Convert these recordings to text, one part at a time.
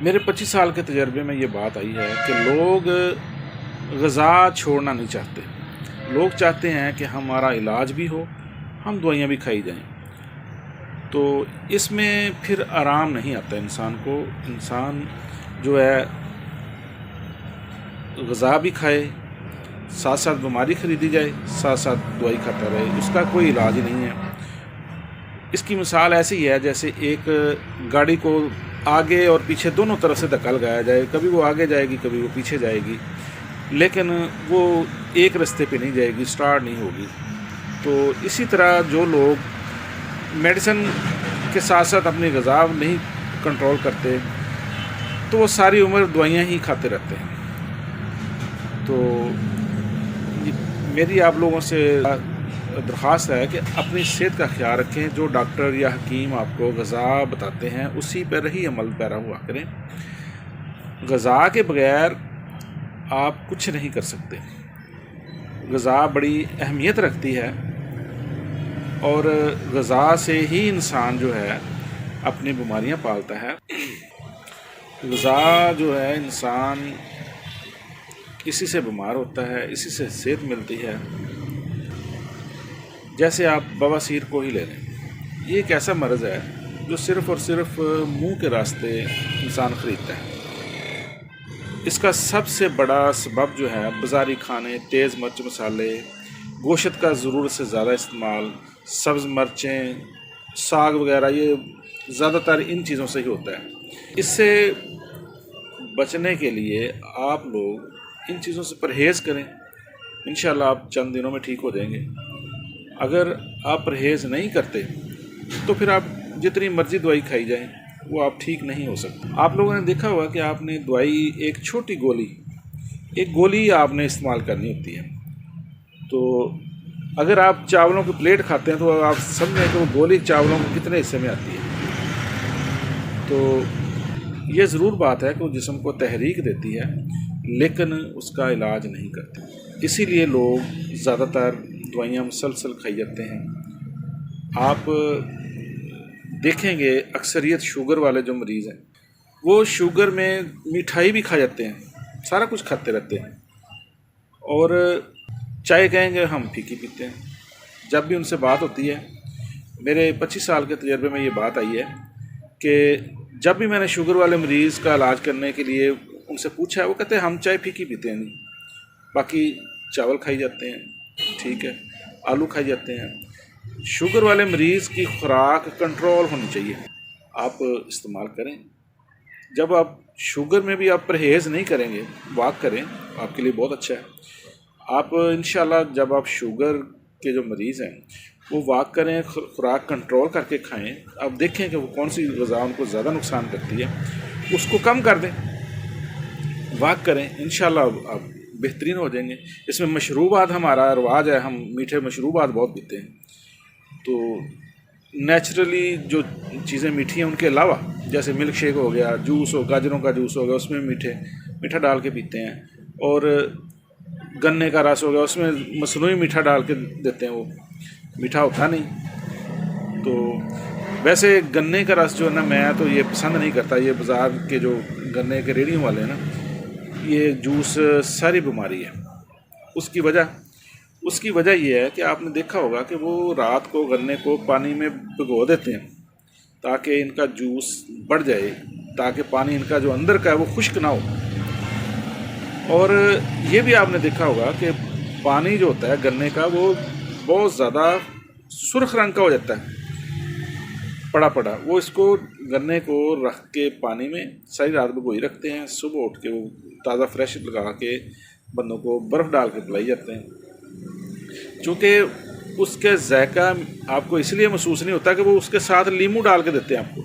میرے 25 سال کے تجربے میں یہ بات آئی ہے کہ لوگ غذا چھوڑنا نہیں چاہتے. لوگ چاہتے ہیں کہ ہمارا علاج بھی ہو، ہم دوائیاں بھی کھائی جائیں. تو اس میں پھر آرام نہیں آتا انسان کو. انسان جو ہے غذا بھی کھائے، ساتھ ساتھ بیماری خریدی جائے، ساتھ ساتھ دوائی کھاتا رہے، اس کا کوئی علاج نہیں ہے. اس کی مثال ایسی ہے جیسے ایک گاڑی کو آگے اور پیچھے دونوں طرف سے دھکا لگایا جائے. کبھی وہ آگے جائے گی، کبھی وہ پیچھے جائے گی، لیکن وہ ایک رستے پہ نہیں جائے گی، سٹارٹ نہیں ہوگی. تو اسی طرح جو لوگ میڈیسن کے ساتھ ساتھ اپنی غذا نہیں کنٹرول کرتے تو وہ ساری عمر دوائیاں ہی کھاتے رہتے ہیں. تو میری آپ لوگوں سے درخواست ہے کہ اپنی صحت کا خیال رکھیں. جو ڈاکٹر یا حکیم آپ کو غذا بتاتے ہیں اسی پر ہی عمل پیرا ہوا کریں. غذا کے بغیر آپ کچھ نہیں کر سکتے. غذا بڑی اہمیت رکھتی ہے اور غذا سے ہی انسان جو ہے اپنی بیماریاں پالتا ہے. غذا جو ہے انسان اسی سے بیمار ہوتا ہے، اسی سے صحت ملتی ہے. جیسے آپ بواسیر کو ہی لے لیں. یہ ایک ایسا مرض ہے جو صرف اور صرف منہ کے راستے انسان خریدتا ہے. اس کا سب سے بڑا سبب جو ہے بازاری کھانے، تیز مرچ مسالے، گوشت کا ضرورت سے زیادہ استعمال، سبز مرچیں، ساگ وغیرہ، یہ زیادہ تر ان چیزوں سے ہی ہوتا ہے. اس سے بچنے کے لیے آپ لوگ ان چیزوں سے پرہیز کریں. انشاءاللہ آپ چند دنوں میں ٹھیک ہو جائیں گے. اگر آپ پرہیز نہیں کرتے تو پھر آپ جتنی مرضی دوائی کھائی جائیں وہ آپ ٹھیک نہیں ہو سکتے. آپ لوگوں نے دیکھا ہوگا کہ آپ نے دوائی ایک چھوٹی گولی، ایک گولی آپ نے استعمال کرنی ہوتی ہے. تو اگر آپ چاولوں کی پلیٹ کھاتے ہیں تو آپ سمجھیں کہ وہ گولی چاولوں کے کتنے حصے میں آتی ہے. تو یہ ضرور بات ہے کہ وہ جسم کو تحریک دیتی ہے لیکن اس کا علاج نہیں کرتے. اسی لیے لوگ زیادہ تر دوائیاں مسلسل کھائی جاتے ہیں. آپ دیکھیں گے اکثریت شوگر والے جو مریض ہیں وہ شوگر میں مٹھائی بھی کھا جاتے ہیں، سارا کچھ کھاتے رہتے ہیں، اور چائے کہیں گے ہم پھیکی پیتے ہیں. جب بھی ان سے بات ہوتی ہے، میرے 25 سال کے تجربے میں یہ بات آئی ہے کہ جب بھی میں نے شوگر والے مریض کا علاج کرنے کے لیے ان سے پوچھا ہے، وہ کہتے ہیں ہم چائے پھیکی پیتے ہیں نہیں، باقی چاول کھائی جاتے ہیں، ٹھیک ہے، آلو کھائی جاتے ہیں. شوگر والے مریض کی خوراک کنٹرول ہونی چاہیے. آپ استعمال کریں. جب آپ شوگر میں بھی آپ پرہیز نہیں کریں گے، واک کریں، آپ کے لیے بہت اچھا ہے. آپ انشاءاللہ جب آپ شوگر کے جو مریض ہیں وہ واک کریں، خوراک کنٹرول کر کے کھائیں، آپ دیکھیں کہ وہ کون سی غذا ان کو زیادہ نقصان کرتی ہے، اس کو کم کر دیں. واک کریں، انشاءاللہ آپ بہترین ہو جائیں گے. اس میں مشروبات ہمارا رواج ہے، ہم میٹھے مشروبات بہت پیتے ہیں. تو نیچرلی جو چیزیں میٹھی ہیں ان کے علاوہ جیسے ملک شیک ہو گیا، جوس ہو، گاجروں کا جوس ہو گیا، اس میں میٹھا ڈال کے پیتے ہیں. اور گنے کا رس ہو گیا، اس میں مصنوعی میٹھا ڈال کے دیتے ہیں، وہ میٹھا ہوتا نہیں. تو ویسے گنے کا رس جو ہے نا، میں تو یہ پسند نہیں کرتا. یہ بازار کے جو گنے کے ریڑھیوں والے ہیں نا، یہ جوس ساری بیماری ہے. اس کی وجہ یہ ہے کہ آپ نے دیکھا ہوگا کہ وہ رات کو گنے کو پانی میں بھگو دیتے ہیں تاکہ ان کا جوس بڑھ جائے، تاکہ پانی ان کا جو اندر کا ہے وہ خشک نہ ہو. اور یہ بھی آپ نے دیکھا ہوگا کہ پانی جو ہوتا ہے گنے کا وہ بہت زیادہ سرخ رنگ کا ہو جاتا ہے، پڑا. وہ اس کو گنے کو رکھ کے پانی میں ساری رات بھگوئی رکھتے ہیں، صبح اٹھ کے وہ تازہ فریش لگا کے بندوں کو برف ڈال کے پلائی جاتے ہیں. چونکہ اس کے ذائقہ آپ کو اس لیے محسوس نہیں ہوتا کہ وہ اس کے ساتھ لیمو ڈال کے دیتے ہیں آپ کو.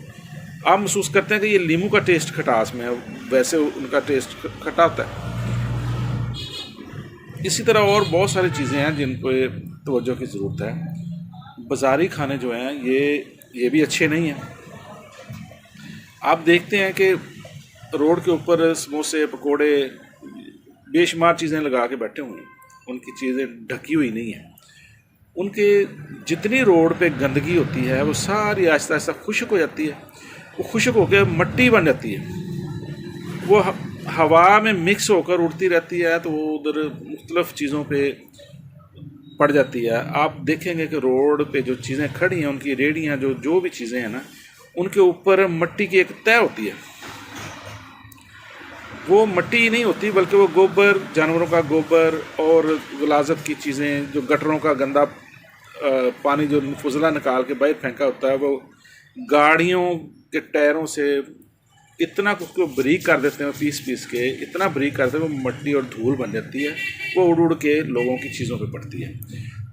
آپ محسوس کرتے ہیں کہ یہ لیمو کا ٹیسٹ کھٹاس میں ہے، ویسے ان کا ٹیسٹ کھٹا ہوتا ہے. اسی طرح اور بہت ساری چیزیں ہیں جن پہ توجہ کی ضرورت ہے. بازاری کھانے جو ہیں یہ بھی اچھے نہیں ہیں. آپ دیکھتے ہیں کہ روڈ کے اوپر سموسے، پکوڑے، بے شمار چیزیں لگا کے بیٹھے ہوئے ہیں، ان کی چیزیں ڈھکی ہوئی نہیں ہیں. ان کے جتنی روڈ پہ گندگی ہوتی ہے وہ ساری آہستہ آہستہ خشک ہو جاتی ہے، وہ خشک ہو کے مٹی بن جاتی ہے. وہ ہوا میں مکس ہو کر اڑتی رہتی ہے تو وہ ادھر مختلف چیزوں پہ پڑ جاتی ہے. آپ دیکھیں گے کہ روڈ پہ جو چیزیں کھڑی ہیں ان کی ریڑیاں جو بھی چیزیں ہیں نا ان کے اوپر مٹی کی ایک تہ ہوتی ہے. وہ مٹی نہیں ہوتی بلکہ وہ گوبر، جانوروں کا گوبر اور غلاظت کی چیزیں، جو گٹروں کا گندا پانی جو فضلہ نکال کے باہر پھینکا ہوتا ہے، وہ گاڑیوں کے ٹائروں سے اتنا اس کو بریک کر دیتے ہیں، پیس کے اتنا بریک کرتے ہیں وہ مٹی اور دھول بن جاتی ہے، وہ اڑ کے لوگوں کی چیزوں پہ پڑتی ہے.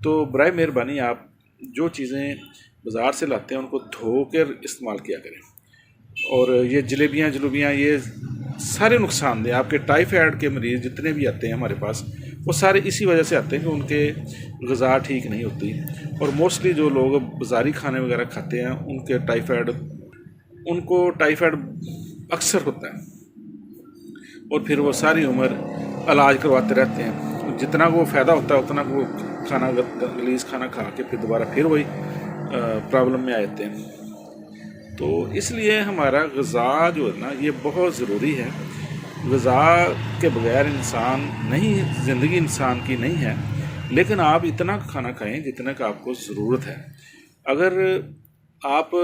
تو برائے مہربانی آپ جو چیزیں بازار سے لاتے ہیں ان کو دھو کر استعمال کیا کریں. اور یہ جلیبیاں یہ سارے نقصان دہ. آپ کے ٹائیفائڈ کے مریض جتنے بھی آتے ہیں ہمارے پاس وہ سارے اسی وجہ سے آتے ہیں کہ ان کے غذا ٹھیک نہیں ہوتی. اور موسٹلی جو لوگ بازاری کھانے وغیرہ کھاتے ہیں ان کو ٹائیفائڈ اکثر ہوتا ہے اور پھر وہ ساری عمر علاج کرواتے رہتے ہیں. جتنا وہ فائدہ ہوتا ہے اتنا وہ غلیظ کھانا کھا کے پھر دوبارہ پھر وہی پرابلم میں آ جاتے ہیں. تو اس لیے ہمارا غذا جو ہے نا یہ بہت ضروری ہے. غذا کے بغیر انسان نہیں، زندگی انسان کی نہیں ہے. لیکن آپ اتنا کھانا کھائیں جتنا کہ آپ کو ضرورت ہے. اگر آپ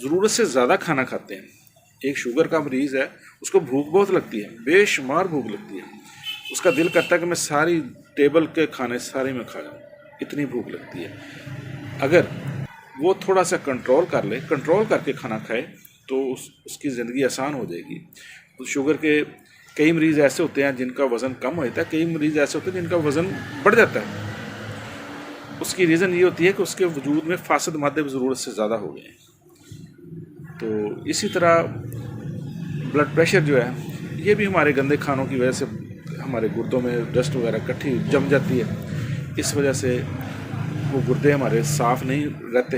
ضرورت سے زیادہ کھانا کھاتے ہیں، ایک شوگر کا مریض ہے اس کو بھوک بہت لگتی ہے، بے شمار بھوک لگتی ہے، اس کا دل کرتا ہے کہ میں ساری ٹیبل کے کھانے سارے میں کھا جاؤں، اتنی بھوک لگتی ہے. اگر وہ تھوڑا سا کنٹرول کر کے کھانا کھائے تو اس کی زندگی آسان ہو جائے گی. شوگر کے کئی مریض ایسے ہوتے ہیں جن کا وزن کم ہو جاتا ہے، کئی مریض ایسے ہوتے ہیں جن کا وزن بڑھ جاتا ہے. اس کی ریزن یہ ہوتی ہے کہ اس کے وجود میں فاسد مادے ضرورت سے زیادہ ہو گئے ہیں. تو اسی طرح بلڈ پریشر جو ہے یہ بھی ہمارے گندے کھانوں کی وجہ سے ہمارے گردوں میں ڈسٹ وغیرہ کٹھی جم جاتی ہے. اس وجہ سے وہ گردے ہمارے صاف نہیں رہتے.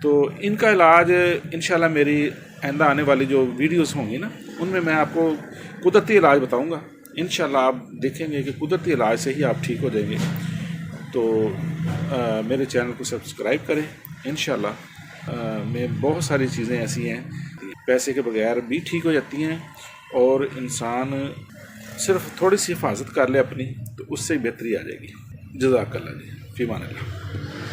تو ان کا علاج انشاءاللہ میری آئندہ آنے والی جو ویڈیوز ہوں گی نا ان میں آپ کو قدرتی علاج بتاؤں گا. انشاءاللہ آپ دیکھیں گے کہ قدرتی علاج سے ہی آپ ٹھیک ہو جائیں گے. تو میرے چینل کو سبسکرائب کریں. انشاءاللہ میں بہت ساری چیزیں ایسی ہیں پیسے کے بغیر بھی ٹھیک ہو جاتی ہیں، اور انسان صرف تھوڑی سی حفاظت کر لے اپنی تو اس سے بہتری آ جائے گی. جزاک اللہ جی، فی امان اللہ.